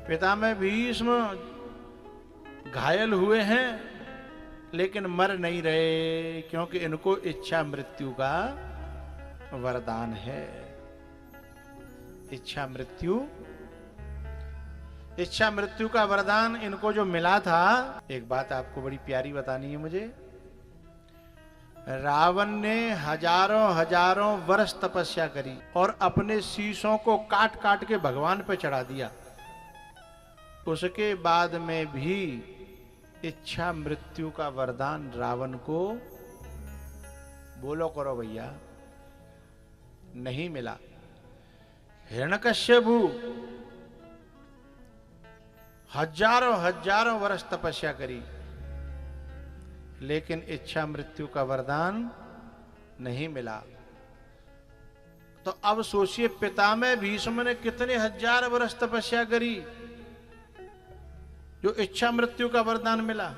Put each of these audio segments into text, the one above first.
पितामह भीष्म घायल हुए हैं लेकिन मर नहीं रहे, क्योंकि इनको इच्छा मृत्यु का वरदान है। इच्छा मृत्यु का वरदान इनको जो मिला था। एक बात आपको बड़ी प्यारी बतानी है मुझे। रावण ने हजारों वर्ष तपस्या करी और अपने शीशों को काट काट के भगवान पे चढ़ा दिया। उसके बाद में भी इच्छा मृत्यु का वरदान रावण को, बोलो करो भैया, नहीं मिला। हिरण्यकश्यपु हजारों वर्ष तपस्या करी लेकिन इच्छा मृत्यु का वरदान नहीं मिला। तो अब सोचिए, पितामह भीष्म ने कितने हजार वर्ष तपस्या करी जो इच्छा मृत्यु का वरदान मिला।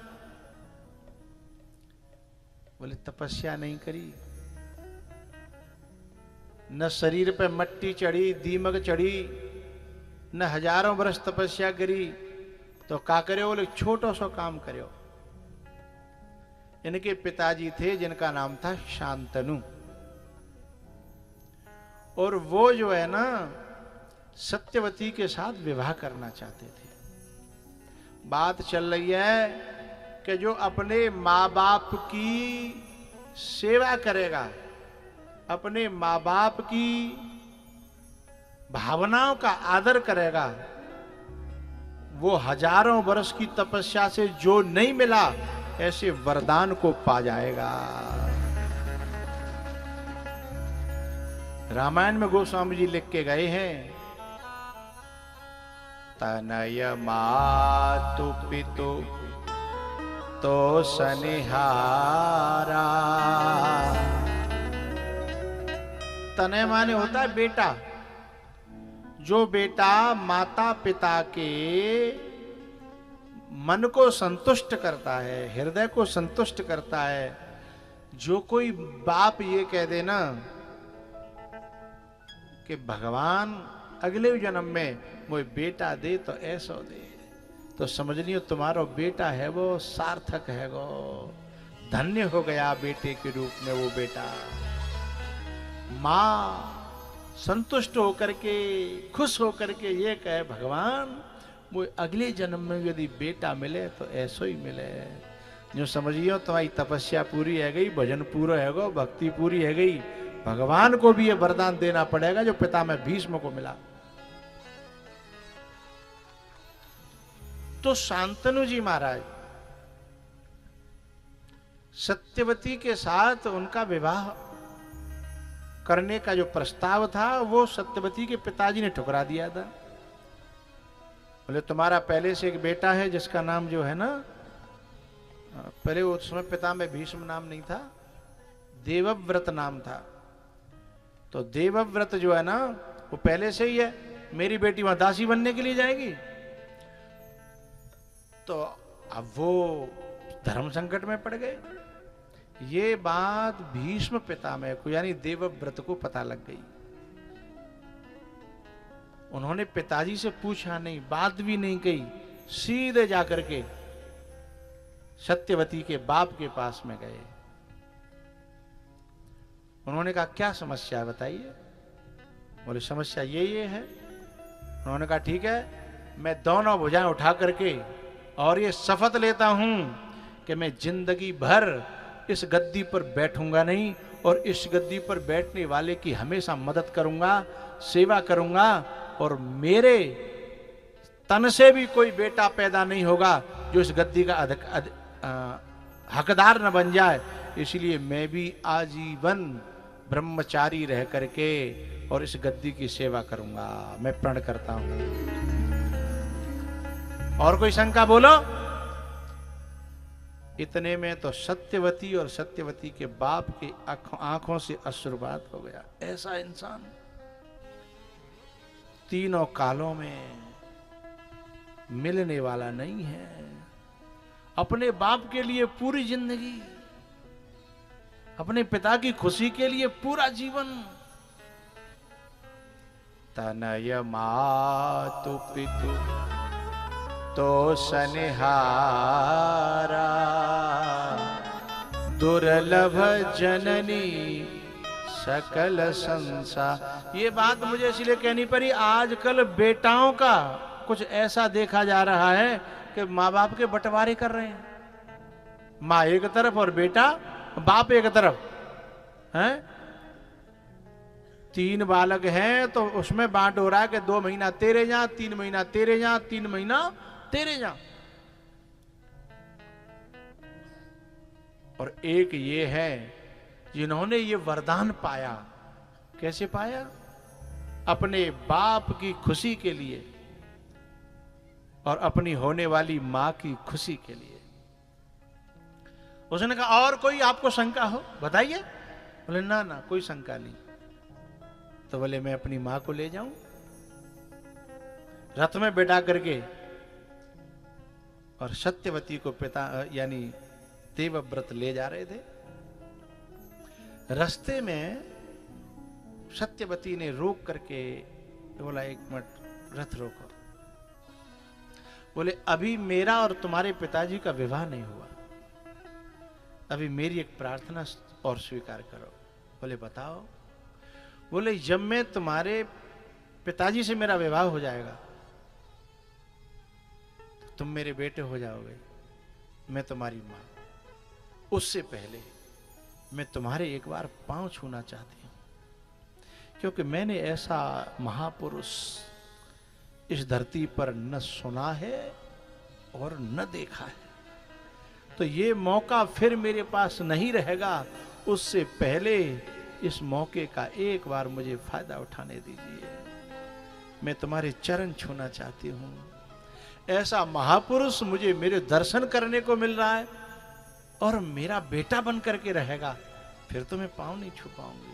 बोले तपस्या नहीं करी, न शरीर पे मट्टी चढ़ी, दीमक चढ़ी, न हजारों वर्ष तपस्या करी, तो का करे? बोले छोटो सो काम करो। इनके पिताजी थे जिनका नाम था शांतनु, और वो जो है ना सत्यवती के साथ विवाह करना चाहते थे। बात चल रही है कि जो अपने माँ बाप की सेवा करेगा, अपने माँ बाप की भावनाओं का आदर करेगा, वो हजारों वर्ष की तपस्या से जो नहीं मिला ऐसे वरदान को पा जाएगा। रामायण में गोस्वामी जी लिख के गए हैं, तनय मातु पितु तो सनिहारा। तनय माने होता है बेटा। जो बेटा माता पिता के मन को संतुष्ट करता है, हृदय को संतुष्ट करता है। जो कोई बाप ये कह देना कि भगवान अगले जन्म में मुझे बेटा दे तो ऐसा दे, तो समझ लियो तुम्हारा बेटा है वो सार्थक है, वो धन्य हो गया बेटे के रूप में वो बेटा। माँ संतुष्ट होकर के, खुश होकर के ये कहे भगवान मुझे अगले जन्म में यदि बेटा मिले तो ऐसो ही मिले। जो समझियो तुम्हारी तपस्या पूरी है गई, भजन पूरा है गो, भक्ति पूरी है गई, भगवान को भी ये वरदान देना पड़ेगा जो पितामह भीष्म को मिला। तो शांतनु जी महाराज सत्यवती के साथ उनका विवाह करने का जो प्रस्ताव था वो सत्यवती के पिताजी ने ठुकरा दिया था। बोले तुम्हारा पहले से एक बेटा है जिसका नाम जो है ना, पहले उस समय पितामह भीष्म नाम नहीं था, देवव्रत नाम था। तो देवव्रत जो है ना वो पहले से ही है, मेरी बेटी वहां दासी बनने के लिए जाएगी। तो अब वो धर्म संकट में पड़ गए। ये बात भीष्म पितामह को यानी देवव्रत को पता लग गई। उन्होंने पिताजी से पूछा नहीं, बात भी नहीं कही, सीधे जाकर के सत्यवती के बाप के पास में गए। उन्होंने कहा क्या समस्या है बताइए। बोले समस्या ये है। उन्होंने कहा ठीक है, मैं दोनों भुजाएं उठा करके और ये शपथ लेता हूं कि मैं जिंदगी भर इस गद्दी पर बैठूंगा नहीं और इस गद्दी पर बैठने वाले की हमेशा मदद करूंगा, सेवा करूंगा, और मेरे तन से भी कोई बेटा पैदा नहीं होगा जो इस गद्दी का हकदार न बन जाए। इसलिए मैं भी आजीवन ब्रह्मचारी रह करके और इस गद्दी की सेवा करूंगा। मैं प्रण करता हूं। और कोई शंका बोलो। इतने में तो सत्यवती और सत्यवती के बाप की आंखों से अश्रुपात हो गया। ऐसा इंसान तीनों कालों में मिलने वाला नहीं है। अपने बाप के लिए पूरी जिंदगी, अपने पिता की खुशी के लिए पूरा जीवन। तनय मातु पितु तो सनिहारा दुर्लभ जननी सकल संसार। ये बात मुझे इसलिए कहनी पड़ी, आजकल बेटाओं का कुछ ऐसा देखा जा रहा है कि माँ बाप के बंटवारे कर रहे हैं, माँ एक तरफ और बेटा बाप एक तरफ है। 3 बालक हैं तो उसमें बांट हो रहा है कि 2 महीना तेरे जा, 3 महीना तेरे जा, 3 महीना तेरे जा। और एक ये है जिन्होंने ये वरदान पाया। कैसे पाया? अपने बाप की खुशी के लिए और अपनी होने वाली मां की खुशी के लिए। उसने कहा और कोई आपको शंका हो बताइए। बोले ना ना कोई शंका नहीं। तो बोले मैं अपनी मां को ले जाऊं रथ में बैठा करके, और सत्यवती को पिता यानी देवव्रत ले जा रहे थे। रास्ते में सत्यवती ने रोक करके बोला 1 मिनट रथ रोको। बोले अभी मेरा और तुम्हारे पिताजी का विवाह नहीं हुआ, अभी मेरी एक प्रार्थना और स्वीकार करो। बोले बताओ। बोले जब मैं तुम्हारे पिताजी से मेरा विवाह हो जाएगा तो तुम मेरे बेटे हो जाओगे, मैं तुम्हारी मां। उससे पहले मैं तुम्हारे एक बार पांव छूना चाहती हूं, क्योंकि मैंने ऐसा महापुरुष इस धरती पर न सुना है और न देखा है। तो ये मौका फिर मेरे पास नहीं रहेगा, उससे पहले इस मौके का एक बार मुझे फायदा उठाने दीजिए। मैं तुम्हारे चरण छूना चाहती हूं। ऐसा महापुरुष मुझे मेरे दर्शन करने को मिल रहा है और मेरा बेटा बन करके रहेगा, फिर तो मैं पांव नहीं छू पाऊंगी।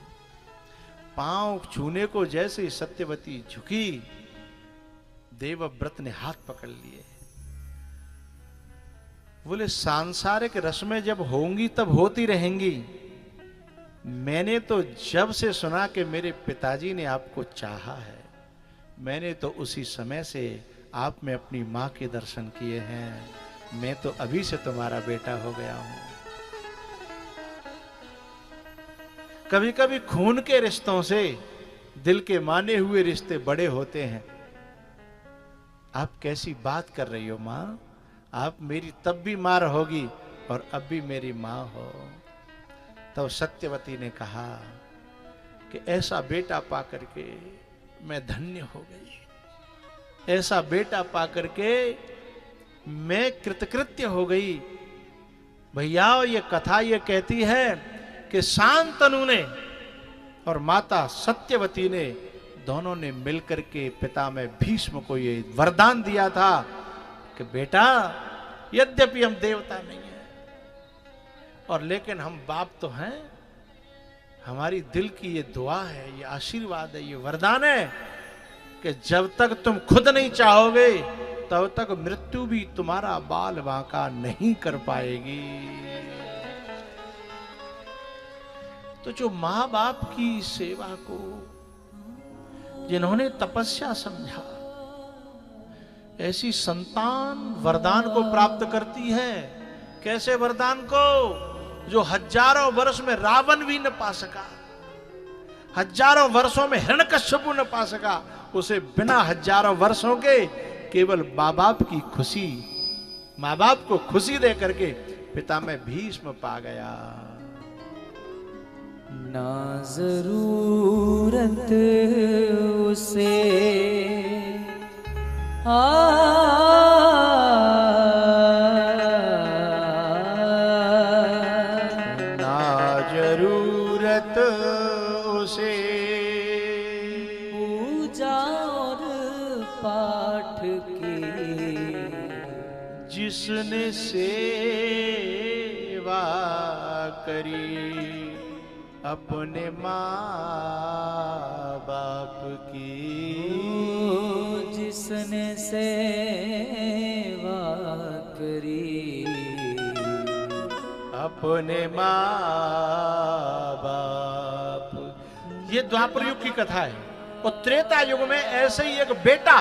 पांव छूने को जैसे सत्यवती झुकी, देवव्रत ने हाथ पकड़ लिए। बोले सांसारिक रस्में जब होंगी तब होती रहेंगी, मैंने तो जब से सुना कि मेरे पिताजी ने आपको चाहा है, मैंने तो उसी समय से आप में अपनी मां के दर्शन किए हैं। मैं तो अभी से तुम्हारा बेटा हो गया हूं। कभी कभी खून के रिश्तों से दिल के माने हुए रिश्ते बड़े होते हैं। आप कैसी बात कर रही हो मां? आप मेरी तब भी मां रहोगी और अब भी मेरी मां हो। तब सत्यवती ने कहा कि ऐसा बेटा पा करके मैं धन्य हो गई, ऐसा बेटा पा करके मैं कृतकृत्य हो गई। भैया ये कथा ये कहती है कि शांतनु ने और माता सत्यवती ने दोनों ने मिलकर के पिता में भीष्म को ये वरदान दिया था कि बेटा यद्यपि हम देवता नहीं है और लेकिन हम बाप तो हैं। हमारी दिल की ये दुआ है, ये आशीर्वाद है, ये वरदान है कि जब तक तुम खुद नहीं चाहोगे तब तक मृत्यु भी तुम्हारा बाल बांका नहीं कर पाएगी। तो जो मां बाप की सेवा को जिन्होंने तपस्या समझा, ऐसी संतान वरदान को प्राप्त करती है। कैसे वरदान को? जो हजारों वर्ष में रावण भी न पा सका, हजारों वर्षों में हिरण्यकश्यपु न पा सका, उसे बिना हजारों वर्षों के केवल मां बाप की खुशी, मां बाप को खुशी दे करके पिता में भीष्म पा गया। ना जरूरत उसे ना जरूरत उसे पूजा और पाठ की, जिसने सेवा करी अपने माँ बाप की, जिसने सेवा करी अपने माँ बाप। ये द्वापर युग की कथा है। और त्रेता युग में ऐसे ही एक बेटा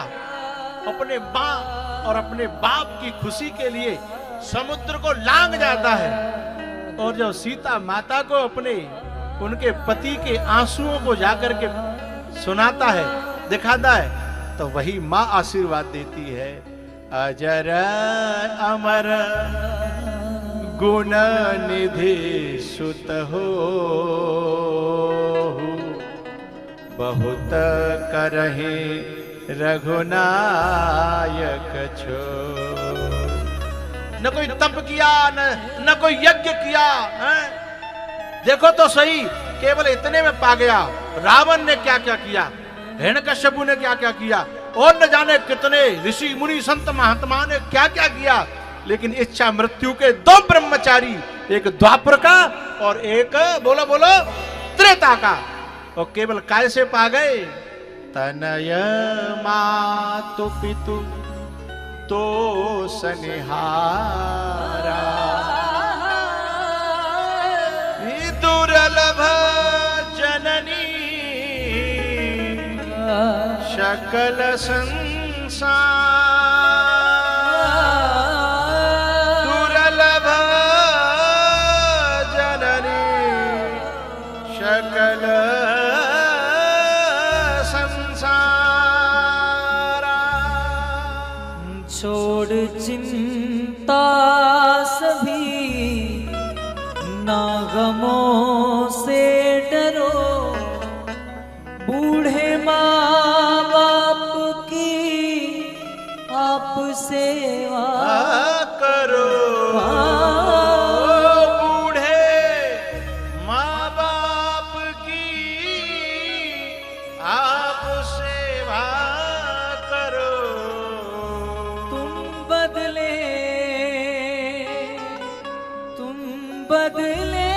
अपने माँ और अपने बाप की खुशी के लिए समुद्र को लांग जाता है। और जब सीता माता को अपने उनके पति के आंसुओं को जाकर के सुनाता है, दिखाता है, तो वही माँ आशीर्वाद देती है, अजर अमर गुण निधि सुत हो, बहुत करहि रघुनायक छो। न कोई तप किया, न कोई यज्ञ किया है? देखो तो सही, केवल इतने में पा गया। रावण ने क्या क्या किया, हिरण्यकश्यपु ने क्या क्या किया, और न जाने कितने ऋषि मुनि संत महात्मा ने क्या क्या किया, लेकिन इच्छा मृत्यु के दो ब्रह्मचारी, एक द्वापर का और एक बोलो बोलो त्रेता का, और केवल काय से पा गए, तनय मातु पितु तो सनिहारा, दुर्लभ जननी सकल संसार, दुर्लभ जननी सकल संसार। छोड़ चिंता सभी, ना गमों से डरो, बूढ़े माँ बाप की आप सेवा करो, बूढ़े माँ बाप की आप सेवा करो। तुम बदले, तुम बदले,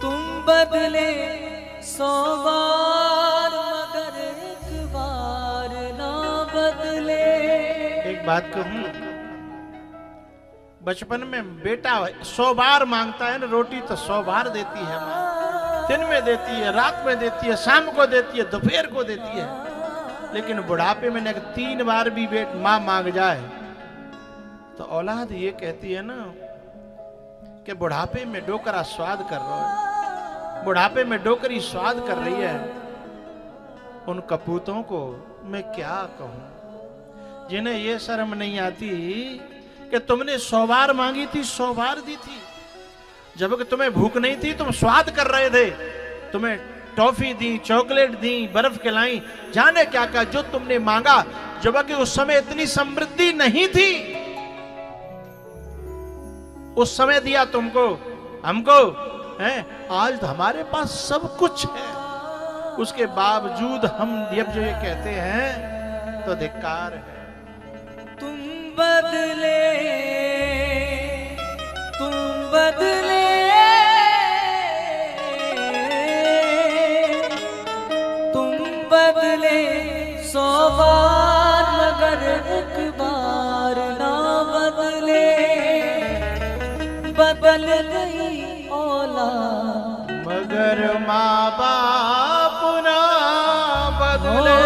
तुम बदले 100 बार, मगर एक बार ना बदले। एक बात कहूं, बचपन में बेटा 100 बार मांगता है ना रोटी, तो 100 बार देती है माँ। दिन में देती है, रात में देती है, शाम को देती है, दोपहर को देती है। लेकिन बुढ़ापे में 3 बार भी माँ मांग जाए तो औलाद ये कहती है ना कि बुढ़ापे में डोकरा स्वाद कर रहा है, बुढ़ापे में डोकरी स्वाद कर रही है। उन कपूतों को मैं क्या कहूं, जिन्हें ये शर्म नहीं आती कि तुमने 100 बार मांगी थी, 100 बार दी थी। जबकि तुम्हें भूख नहीं थी, तुम स्वाद कर रहे थे, तुम्हें टॉफी दी, चॉकलेट दी, बर्फ खिलाई, जाने क्या क्या जो तुमने मांगा, जबकि उस समय इतनी समृद्धि नहीं थी। उस समय दिया तुमको, हमको है, आज तो हमारे पास सब कुछ है, उसके बावजूद हम जब जो ये कहते हैं तो धिक्कार है। तुम बदले, तुम बदले, तुम बदले 100 बार, मगर एक बार ना बदले। बदल गई औलाद, मगर माँ बाप ना बदले,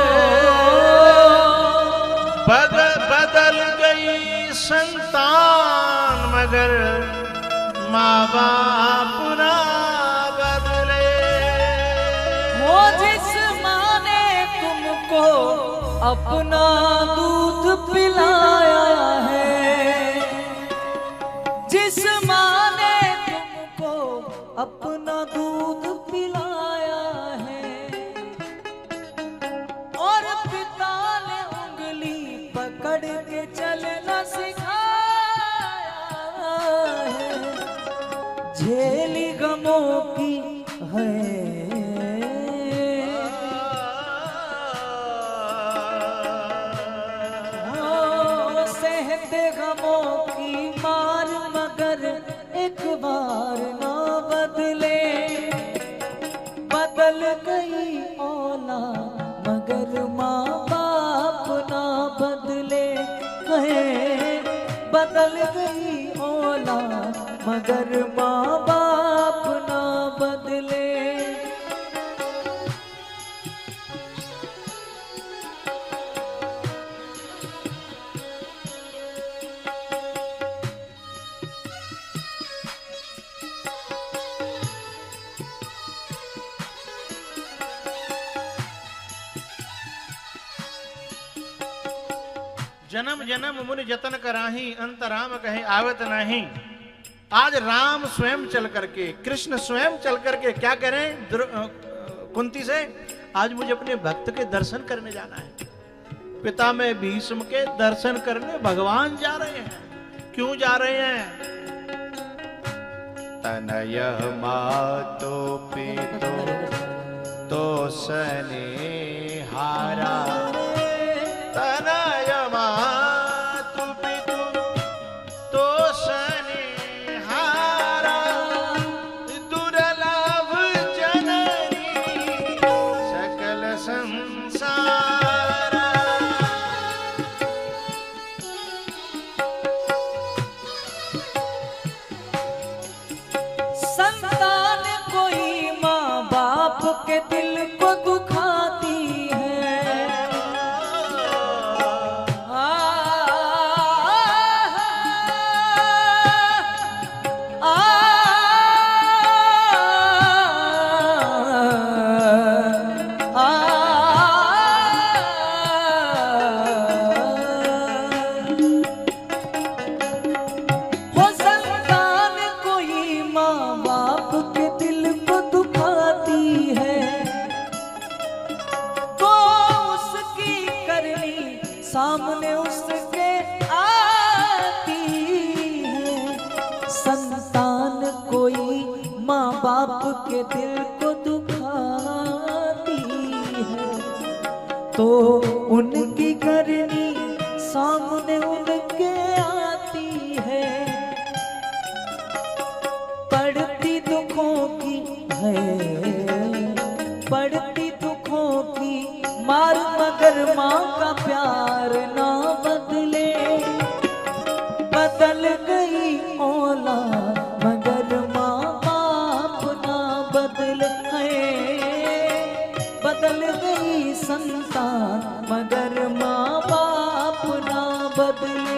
बदल गई संतान, मगर माँ बाप ना बदले। वो जिस माँ ने तुमको अपना दूध पिलाया है, जिस माँ ने तुमको अपना दूध पिलाया है, और पिता ने उंगली पकड़ के चलना सिखाया है, झेली गमों की है, सहते गमों की मार, मगर एक बार ना बदले। बदल गई औलाद, मगर माँ बाप ना बदले। बदल गई औलाद, मगर माँ बाप ना बदले। जन्म जन्म मुनि जतन कराही, अंत राम कहे आवत नहीं। आज राम स्वयं चल करके, कृष्ण स्वयं चल करके क्या करें कुंती से, आज मुझे अपने भक्त के दर्शन करने जाना है। पिता में भीष्म के दर्शन करने भगवान जा रहे हैं। क्यों जा रहे हैं? तनय मातो पितो तो सने हारा, तनय मातु पितु तो सने हारा, दुर्लभ जननी सकल संसार। संतान कोई माँ बाप के दिल को दुखाती है। वो संतान कोई माँ बाप के दिल को दुखाती है, तो उसकी करनी सामने उसके आती है। संतान कोई माँ बाप के दिल को दुखाती है, तो उनकी करनी सामने उनके आती है। पड़ती दुखों की है, पड़ती दुखों की मार, मगर माँ का प्यार ना बदले। बदल गई औलाद मगर माँ बाप ना बदले। बदल गई संतान मगर माँ बाप ना बदले।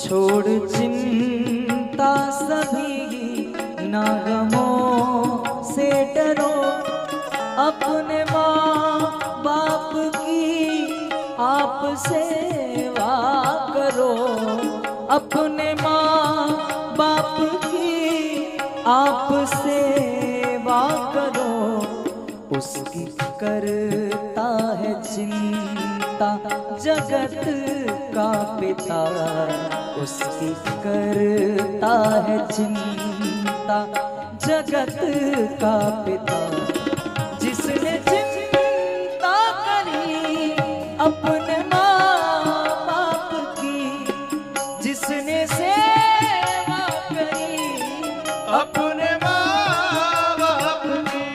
छोड़ चिंता सभी ना गमों से डरो, अपने माँ बाप की आप सेवा करो। अपने माँ बाप की आप सेवा करो, उसकी करता है चिंता जगत का पिता। उसकी करता है चिंता जगत का पिता। जिसने चिंता करी अपने माँ बाप की, जिसने सेवा करी अपने माँ बाप की,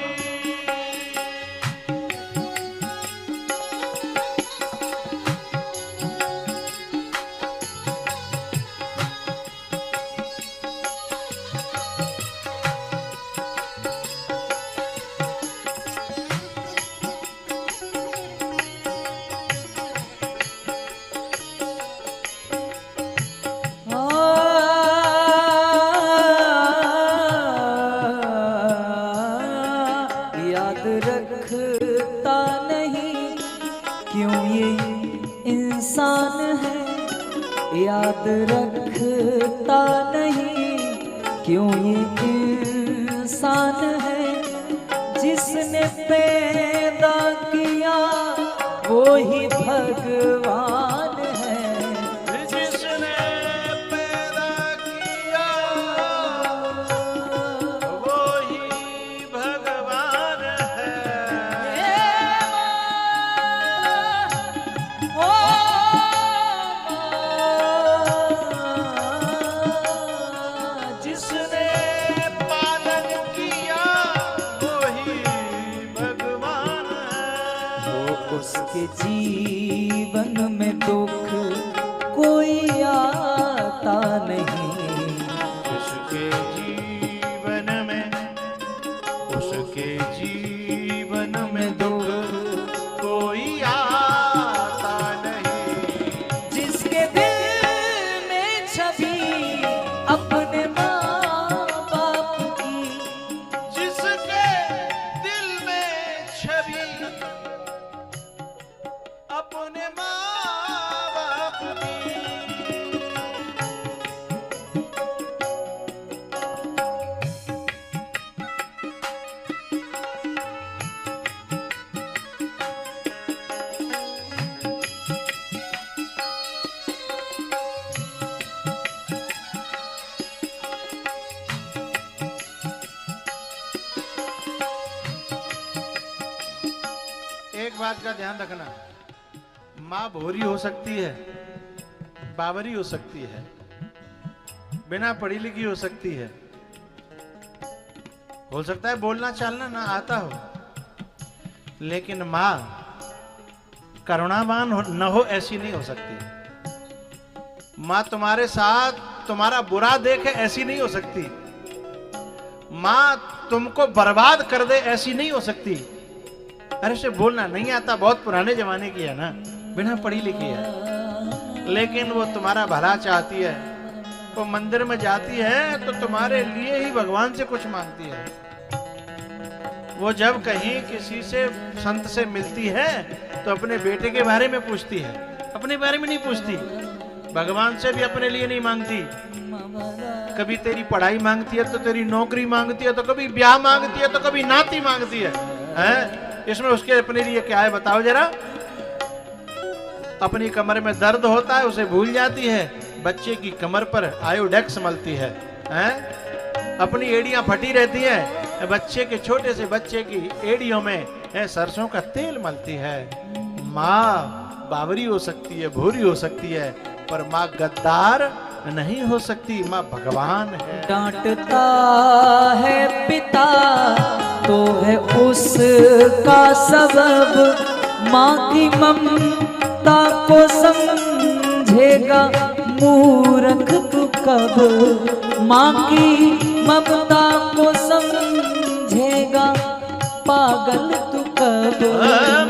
याद रखता नहीं क्यों ये इंसान है। याद रखता नहीं क्यों ये इंसान है। जिसने पैदा किया वो ही भगवान है। जिसने पैदा किया वो ही भगवान है। जिसके जीवन में दुख कोई आता नहीं, उसके जीवन में, उसके जीवन में दुख कोई आता नहीं। जिसके दिल में छवि अपने माँ बाप की, जिसके दिल में छवि अपने माँ बाप की, एक बात का ध्यान रखना, माँ भोरी हो सकती है, बावरी हो सकती है, बिना पढ़ी लिखी हो सकती है, हो सकता है बोलना चालना ना आता हो, लेकिन माँ करुणावान न हो ऐसी नहीं हो सकती। माँ तुम्हारे साथ तुम्हारा बुरा देखे ऐसी नहीं हो सकती। माँ तुमको बर्बाद कर दे ऐसी नहीं हो सकती। अरे से बोलना नहीं आता, बहुत पुराने जमाने की है ना, बिना पढ़ी लिखी है, लेकिन वो तुम्हारा भला चाहती है। वो मंदिर में जाती है तो तुम्हारे लिए ही भगवान से कुछ मांगती है। वो जब कहीं किसी से संत से मिलती है तो अपने बेटे के बारे में पूछती है, अपने बारे में नहीं पूछती। भगवान से भी अपने लिए नहीं मांगती। कभी तेरी पढ़ाई मांगती है तो तेरी नौकरी मांगती है, तो कभी ब्याह मांगती है, तो कभी नाती मांगती है, हैं? इसमें उसके अपने लिए क्या है बताओ जरा। अपनी कमर में दर्द होता है उसे भूल जाती है, बच्चे की कमर पर आयोडेक्स मलती है, हैं? अपनी एड़ियां फटी रहती है, बच्चे के छोटे से बच्चे की एड़ियों में सरसों का तेल मलती है। माँ बावरी हो सकती है, भूरी हो सकती है, पर माँ गद्दार नहीं हो सकती। माँ भगवान है। डांटता है पिता तो है उसका सबब, माँ की ममता को समझेगा मूर्ख तू कब। माँ की ममता को समझेगा पागल तू कब।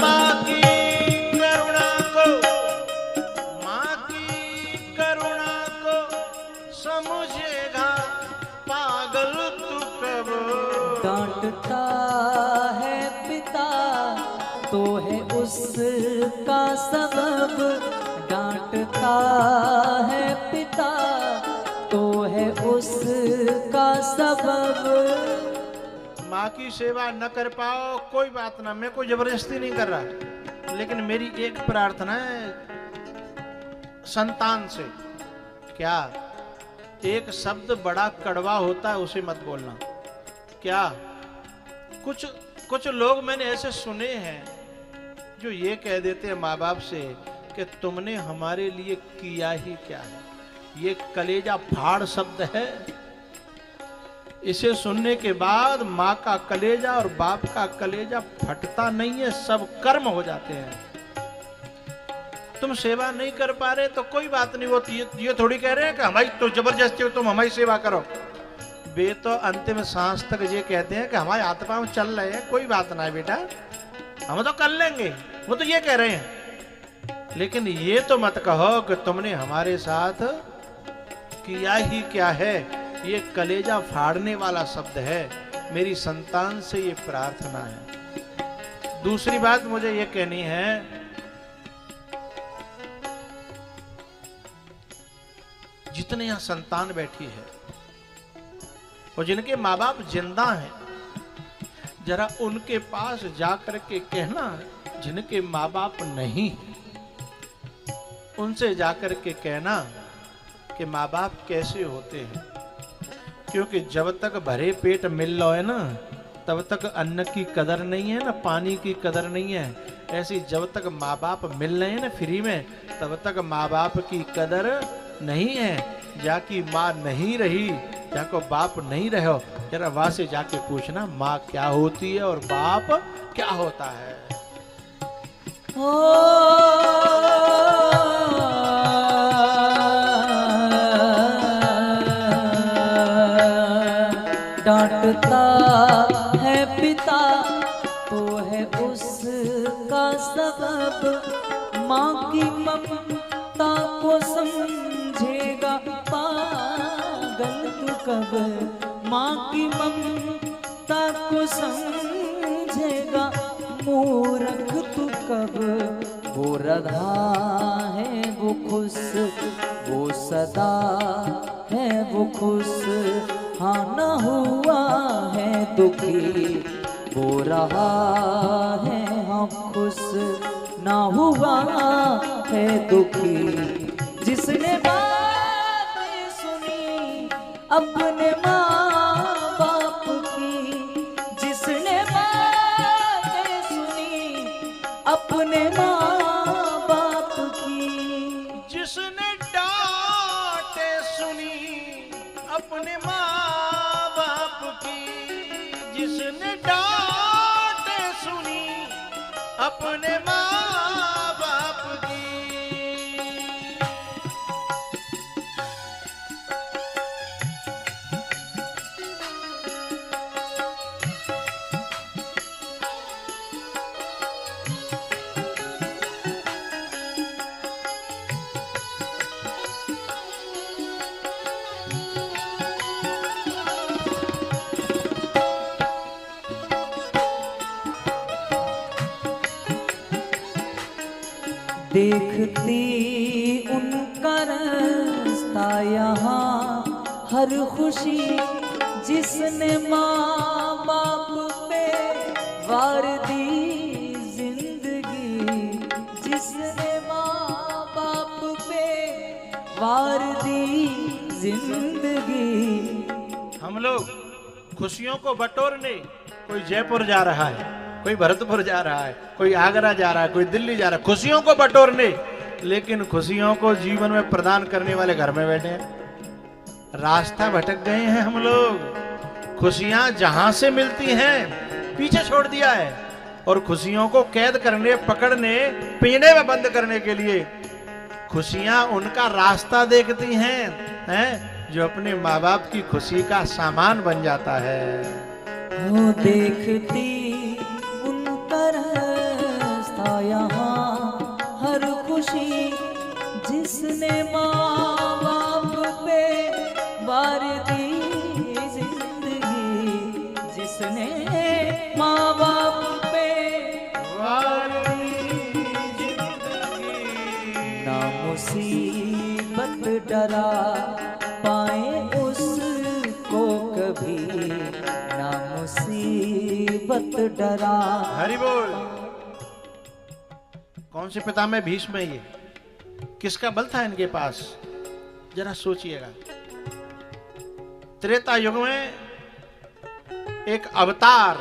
माँ की करुणा को, माँ की करुणा को समझेगा पागल तू कब। डांटता है पिता तो है उसका सबब, डांटता है पिता तो है उसका सबब। माँ की सेवा न कर पाओ कोई बात ना, मैं कोई जबरदस्ती नहीं कर रहा, लेकिन मेरी एक प्रार्थना है संतान से। क्या? एक शब्द बड़ा कड़वा होता है उसे मत बोलना। क्या? कुछ लोग मैंने ऐसे सुने हैं जो ये कह देते हैं माँ बाप से कि तुमने हमारे लिए किया ही क्या है। ये कलेजा फाड़ शब्द है। इसे सुनने के बाद माँ का कलेजा और बाप का कलेजा फटता नहीं है, सब कर्म हो जाते हैं। तुम सेवा नहीं कर पा रहे तो कोई बात नहीं, वो ये थोड़ी कह रहे हैं कि हमारी तो जबरदस्ती हो तुम हमारी सेवा करो। वे तो अंतिम सांस तक ये कहते हैं कि हमारे हाथ पांव चल रहे हैं, कोई बात ना है बेटा, हम तो कर लेंगे, वो तो ये कह रहे हैं। लेकिन ये तो मत कहो कि तुमने हमारे साथ किया ही क्या है। ये कलेजा फाड़ने वाला शब्द है। मेरी संतान से ये प्रार्थना है। दूसरी बात मुझे ये कहनी है, जितने यहां संतान बैठी है और जिनके माँ बाप जिंदा हैं, जरा उनके पास जाकर के कहना, जिनके माँ बाप नहीं उनसे जाकर के कहना कि माँ बाप कैसे होते हैं। क्योंकि जब तक भरे पेट मिल रहा है ना, तब तक अन्न की कदर नहीं है ना, पानी की कदर नहीं है। ऐसी जब तक माँ बाप मिल रहे हैं ना फ्री में, तब तक माँ बाप की कदर नहीं है। जाकी माँ नहीं रही, जाको बाप नहीं रहो, जरा वहां से जाके पूछना माँ क्या होती है और बाप क्या होता है। डांटता है पिता तो है उसका सबब, माँ की ममता को समझेगा पागल तू कब, माँ की ममता को समझेगा मूर्ख तू कब। वो रधा है वो खुश, वो सदा है वो खुश, हाँ न हुआ है दुखी, वो रहा है हम खुश, ना हुआ है दुखी। जिसने बातें सुनी अपने माँ बाप की, जिसने बातें सुनी अपने माँ बाप की, जिसने डांटे सुनी अपने माँ बाप की, जिसने डांटे सुनी अपने माँ बाप की। देखती उनका रास्ता यहाँ हर खुशी, जिसने माँ बाप पे वार दी जिंदगी, जिसने माँ बाप पे वार दी जिंदगी। हम लोग खुशियों को बटोरने, कोई जयपुर जा रहा है, कोई भरतपुर जा रहा है, कोई आगरा जा रहा है, कोई दिल्ली जा रहा है, खुशियों को बटोरने, लेकिन खुशियों को जीवन में प्रदान करने वाले घर में बैठे हैं। रास्ता भटक गए हैं हम लोग। खुशियां जहां से मिलती हैं पीछे छोड़ दिया है, और खुशियों को कैद करने, पकड़ने, पिंजरे में बंद करने के लिए खुशियां उनका रास्ता देखती हैं जो अपने माँ बाप की खुशी का सामान बन जाता है। वो देखती उनका रास्ता यहाँ हर खुशी, जिसने माँ बाप पे वार दी जिंदगी, जिसने माँ बाप पे वार दी जिंदगी। ना मुसीबत डरा पाए उसको कभी, ना मुसीबत डरा। हरि बोल। कौन से पिता में भीष्म है ये? किसका बल था इनके पास? जरा सोचिएगा। त्रेता युग में एक अवतार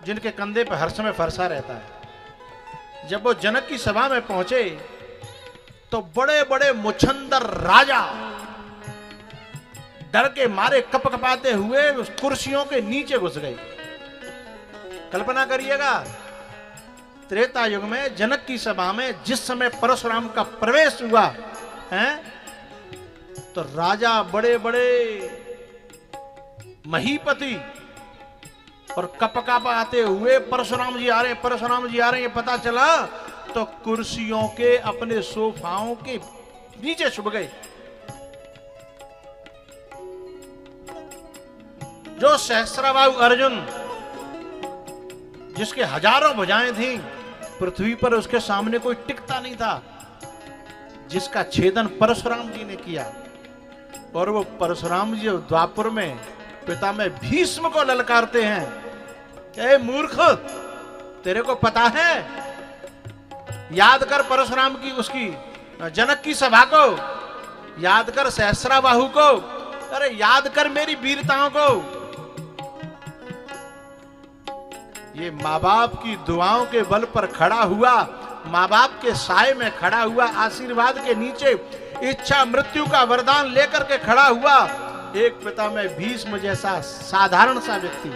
जिनके कंधे पर हर समय फरसा रहता है, जब वो जनक की सभा में पहुंचे तो बड़े बड़े मुछंदर राजा डर के मारे कपकपाते हुए उस कुर्सियों के नीचे घुस गए। कल्पना करिएगा, त्रेता युग में जनक की सभा में जिस समय परशुराम का प्रवेश हुआ है, तो राजा बड़े बड़े महीपति और कपकपाते हुए परशुराम जी आ रहे हैं, परशुराम जी आ रहे हैं, ये पता चला तो कुर्सियों के अपने सोफाओं के नीचे छुप गए। जो सहस्राबाहु अर्जुन, जिसके हजारों भुजाएं थीं, पृथ्वी पर उसके सामने कोई टिकता नहीं था, जिसका छेदन परशुराम जी ने किया। और वो परशुराम जी द्वापर में पिता में भीष्म को ललकारते हैं, ए मूर्ख, तेरे को पता है? याद कर परशुराम की, उसकी जनक की सभा को, याद कर सहस्राबाहु को, अरे याद कर मेरी वीरताओं को। ये माँ बाप की दुआओं के बल पर खड़ा हुआ, माँ बाप के साए में खड़ा हुआ, आशीर्वाद के नीचे इच्छा मृत्यु का वरदान लेकर के खड़ा हुआ एक पिता में भीष्म जैसा साधारण सा व्यक्ति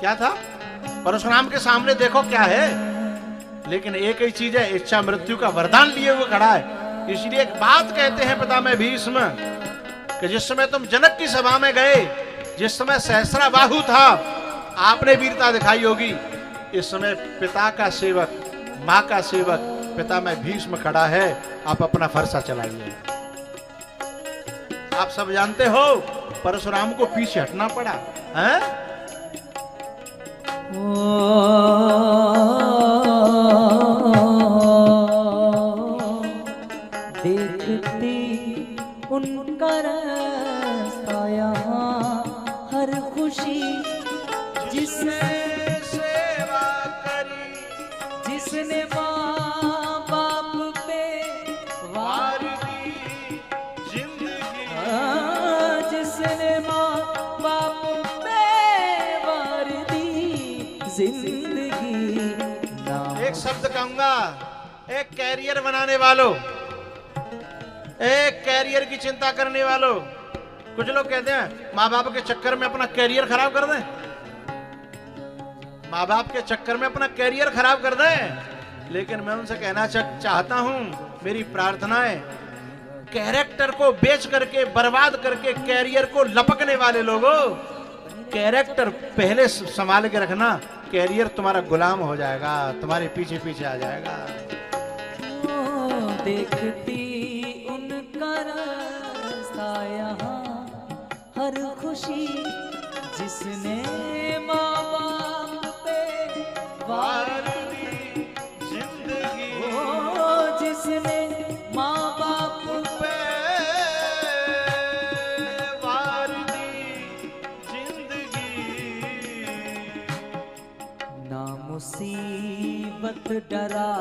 क्या था? परशुराम के सामने देखो क्या है, लेकिन एक ही चीज है, इच्छा मृत्यु का वरदान लिए हुए खड़ा है। इसलिए एक बात कहते हैं पितामह भीष्म कि जिस समय तुम जनक की सभा में गए, जिस समय सहस्राबाहु था, आपने वीरता दिखाई होगी। इस समय पिता का सेवक, मां का सेवक पितामह भीष्म खड़ा है, आप अपना फरसा चलाइए। आप सब जानते हो परशुराम को पीछे हटना पड़ा है? देखती उनका रास्ता यहाँ, हर खुशी जिसने सेवा करी, जिसने माँ बाप पे वार दी जिंदगी, जिसने माँ बाप पे वार दी जिंदगी। एक शब्द कहूंगा, एक कैरियर बनाने वालों, एक कैरियर की चिंता करने वालों। कुछ लोग कहते हैं माँ बाप के चक्कर में अपना कैरियर खराब कर दें, माँ बाप के चक्कर में अपना कैरियर खराब कर दें। लेकिन मैं उनसे कहना चाहता हूं, मेरी प्रार्थना है, कैरेक्टर को बेच करके, बर्बाद करके कैरियर को लपकने वाले लोगों, कैरेक्टर पहले संभाल के रखना, कैरियर तुम्हारा गुलाम हो जाएगा, तुम्हारे पीछे पीछे आ जाएगा। देखती उनका रास्ता यहाँ, हर खुशी जिसने माँ बाप पे वार दी जिंदगी, जिसने माँ बाप पे वार दी जिंदगी, ना मुसीबत डरा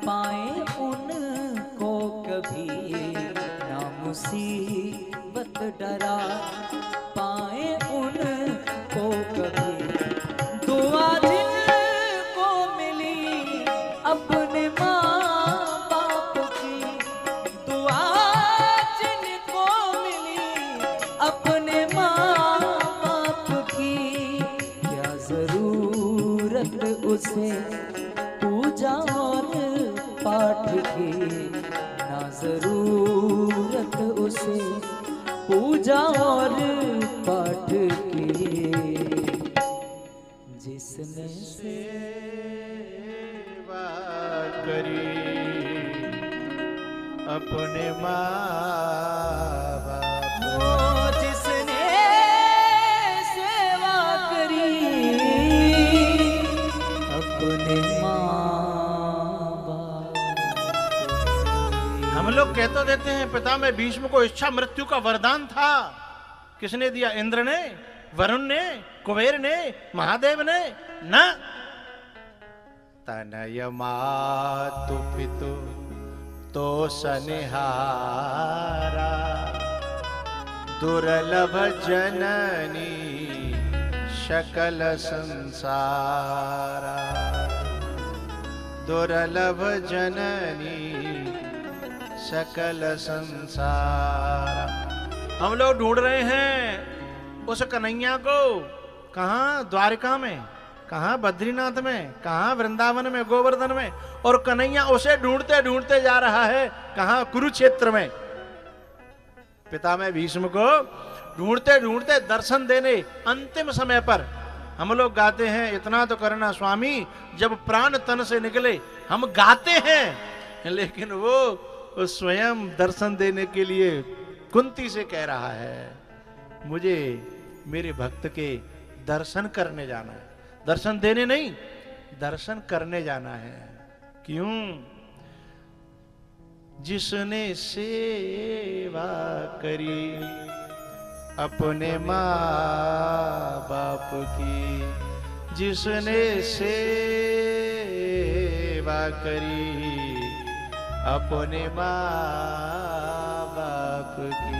पाए उनको कभी, ना मुसीबत डरा पाए उनको कभी। दुआ जिनको मिली अपने माँ बाप की, दुआ जिनको मिली अपने माँ बाप की, क्या जरूरत उसे पूजा और पाठ की, ना जरूरत उसे पूजा और पाठ की। जिसने सेवा करी अपने माँ बाप, जिसने सेवा करी अपने माँ बाप। हम लोग कह तो देते हैं पितामह भीष्म को इच्छा मृत्यु का वरदान था। किसने दिया? इंद्र ने, वरुण ने, कुबेर ने, महादेव ने? न तनय मातु पितु तो सनिहारा, दुर्लभ जननी शकल संसारा, दुर्लभ जननी सकल संसारा। हम लोग ढूंढ रहे हैं उस कन्हैया को, कहां? द्वारिका में, कहां? बद्रीनाथ में, कहां? वृंदावन में, गोवर्धन में। और कन्हैया उसे ढूंढते ढूंढते जा रहा है कहां? कुरुक्षेत्र में। पितामह भीष्म को ढूंढते ढूंढते दर्शन देने अंतिम समय पर हम लोग गाते हैं, इतना तो करना स्वामी जब प्राण तन से निकले। हम गाते हैं, लेकिन वो स्वयं दर्शन देने के लिए कुंती से कह रहा है, मुझे मेरे भक्त के दर्शन करने जाना है। दर्शन देने नहीं, दर्शन करने जाना है। क्यों? जिसने सेवा करी अपने माँ बाप की, जिसने सेवा करी अपने माँ बाप की।